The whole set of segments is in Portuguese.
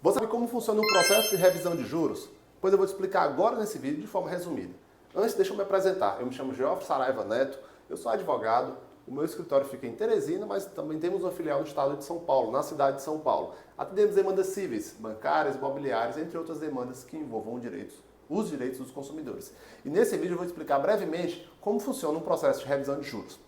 Você sabe como funciona o processo de revisão de juros? Pois eu vou te explicar agora nesse vídeo de forma resumida. Antes, deixa eu me apresentar. Eu me chamo Geoffrey Saraiva Neto, eu sou advogado, o meu escritório fica em Teresina, mas também temos uma filial no estado de São Paulo, na cidade de São Paulo. Atendemos demandas cíveis, bancárias, imobiliárias, entre outras demandas que envolvam os direitos dos consumidores. E nesse vídeo eu vou explicar brevemente como funciona um processo de revisão de juros.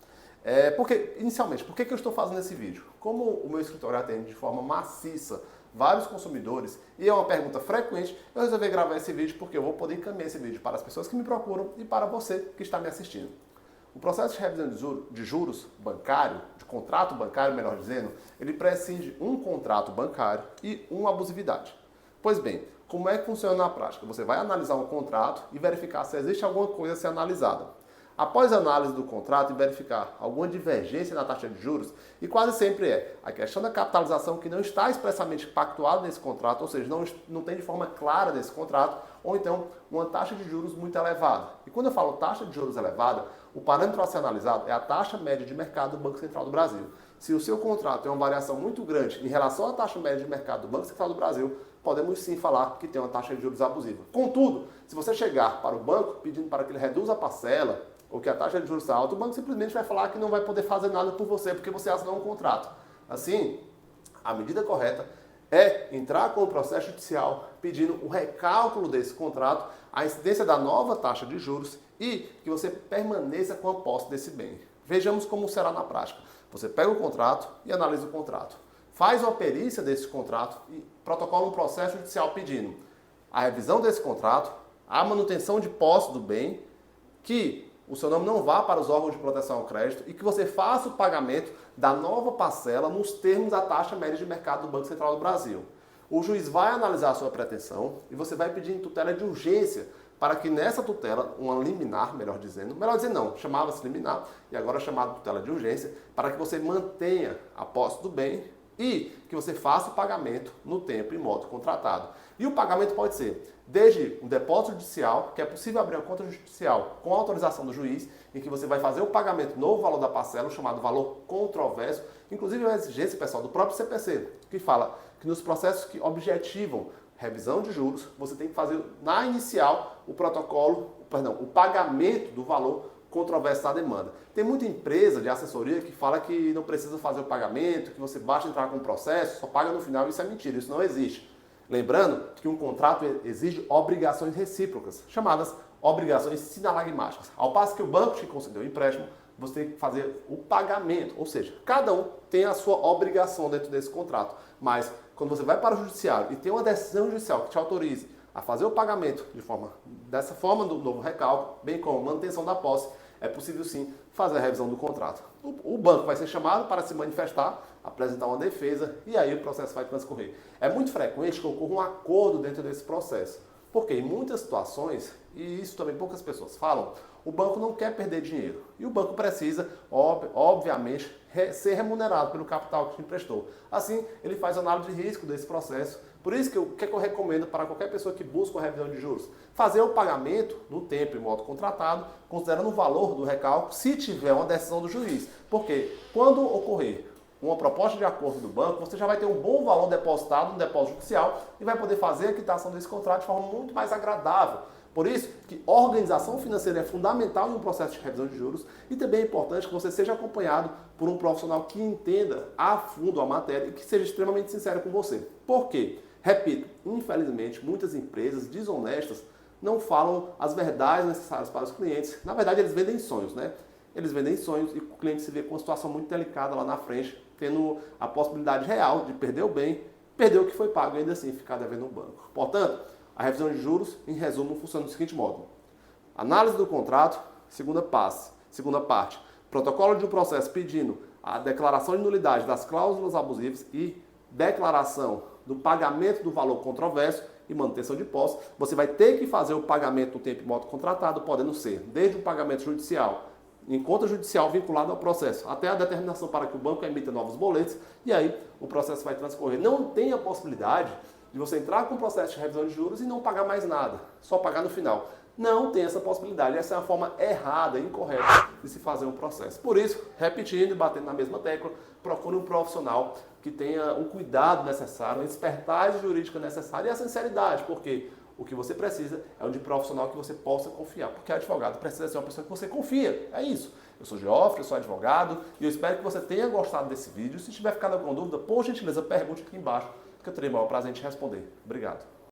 Inicialmente, por que eu estou fazendo esse vídeo? Como o meu escritório atende de forma maciça vários consumidores, e é uma pergunta frequente, eu resolvi gravar esse vídeo porque eu vou poder encaminhar esse vídeo para as pessoas que me procuram e para você que está me assistindo. O processo de revisão de juros bancário, de contrato bancário, melhor dizendo, ele prescinde um contrato bancário e uma abusividade. Pois bem, como é que funciona na prática? Você vai analisar um contrato e verificar se existe alguma coisa a ser analisada. Após a análise do contrato e verificar alguma divergência na taxa de juros, e quase sempre é a questão da capitalização que não está expressamente pactuada nesse contrato, ou seja, não tem de forma clara nesse contrato, ou então uma taxa de juros muito elevada. E quando eu falo taxa de juros elevada, o parâmetro a ser analisado é a taxa média de mercado do Banco Central do Brasil. Se o seu contrato tem uma variação muito grande em relação à taxa média de mercado do Banco Central do Brasil, podemos sim falar que tem uma taxa de juros abusiva. Contudo, se você chegar para o banco pedindo para que ele reduza a parcela, ou que a taxa de juros está alta, o banco simplesmente vai falar que não vai poder fazer nada por você, porque você assinou um contrato. Assim, a medida correta é entrar com o processo judicial pedindo o recálculo desse contrato, a incidência da nova taxa de juros e que você permaneça com a posse desse bem. Vejamos como será na prática. Você pega o contrato e analisa o contrato. Faz uma perícia desse contrato e protocola um processo judicial pedindo a revisão desse contrato, a manutenção de posse do bem, que o seu nome não vá para os órgãos de proteção ao crédito e que você faça o pagamento da nova parcela nos termos da taxa média de mercado do Banco Central do Brasil. O juiz vai analisar a sua pretensão e você vai pedir em tutela de urgência para que nessa tutela, uma liminar, melhor dizendo não, chamava-se liminar e agora é chamada tutela de urgência, para que você mantenha a posse do bem e que você faça o pagamento no tempo e modo contratado. E o pagamento pode ser desde um depósito judicial, que é possível abrir uma conta judicial com autorização do juiz, em que você vai fazer o pagamento no valor da parcela, chamado valor controverso, inclusive uma exigência, pessoal, do próprio CPC, que fala que nos processos que objetivam revisão de juros, você tem que fazer na inicial o pagamento do valor controverso da demanda. Tem muita empresa de assessoria que fala que não precisa fazer o pagamento, que você basta entrar com o processo, só paga no final, isso é mentira, isso não existe. Lembrando que um contrato exige obrigações recíprocas, chamadas obrigações sinalagmáticas. Ao passo que o banco te concedeu o empréstimo, você tem que fazer o pagamento, ou seja, cada um tem a sua obrigação dentro desse contrato. Mas quando você vai para o judiciário e tem uma decisão judicial que te autorize a fazer o pagamento dessa forma do novo recálculo, bem como manutenção da posse, é possível sim fazer a revisão do contrato. O banco vai ser chamado para se manifestar, apresentar uma defesa e aí o processo vai transcorrer. É muito frequente que ocorra um acordo dentro desse processo, porque em muitas situações, e isso também poucas pessoas falam, o banco não quer perder dinheiro e o banco precisa, obviamente, ser remunerado pelo capital que te emprestou. Assim, ele faz análise de risco desse processo. Por isso que eu recomendo para qualquer pessoa que busca uma revisão de juros, fazer o pagamento no tempo e modo contratado, considerando o valor do recálculo, se tiver uma decisão do juiz. Porque quando ocorrer uma proposta de acordo do banco, você já vai ter um bom valor depositado no depósito judicial e vai poder fazer a quitação desse contrato de forma muito mais agradável. Por isso que organização financeira é fundamental em um processo de revisão de juros e também é importante que você seja acompanhado por um profissional que entenda a fundo a matéria e que seja extremamente sincero com você. Por quê? Repito, infelizmente, muitas empresas desonestas não falam as verdades necessárias para os clientes. Na verdade, eles vendem sonhos, né? Eles vendem sonhos e o cliente se vê com uma situação muito delicada lá na frente, tendo a possibilidade real de perder o bem, perder o que foi pago e ainda assim ficar devendo um banco. Portanto, a revisão de juros, em resumo, funciona do seguinte modo. Análise do contrato, segunda parte. Protocolo de um processo pedindo a declaração de nulidade das cláusulas abusivas e declaração do pagamento do valor controverso e manutenção de posse. Você vai ter que fazer o pagamento no tempo e modo contratado, podendo ser desde o pagamento judicial, em conta judicial vinculada ao processo, até a determinação para que o banco emita novos boletos, e aí o processo vai transcorrer. Não tem a possibilidade de você entrar com o processo de revisão de juros e não pagar mais nada, só pagar no final. Não tem essa possibilidade. Essa é uma forma errada, incorreta de se fazer um processo. Por isso, repetindo e batendo na mesma tecla, procure um profissional que tenha um cuidado necessário, uma expertise jurídica necessária e a sinceridade, porque o que você precisa é um de profissional que você possa confiar, porque advogado precisa ser uma pessoa que você confia, é isso. Eu sou Geoffrey, eu sou advogado e eu espero que você tenha gostado desse vídeo. Se tiver ficado alguma dúvida, por gentileza, pergunte aqui embaixo, que eu terei o maior prazer em te responder. Obrigado.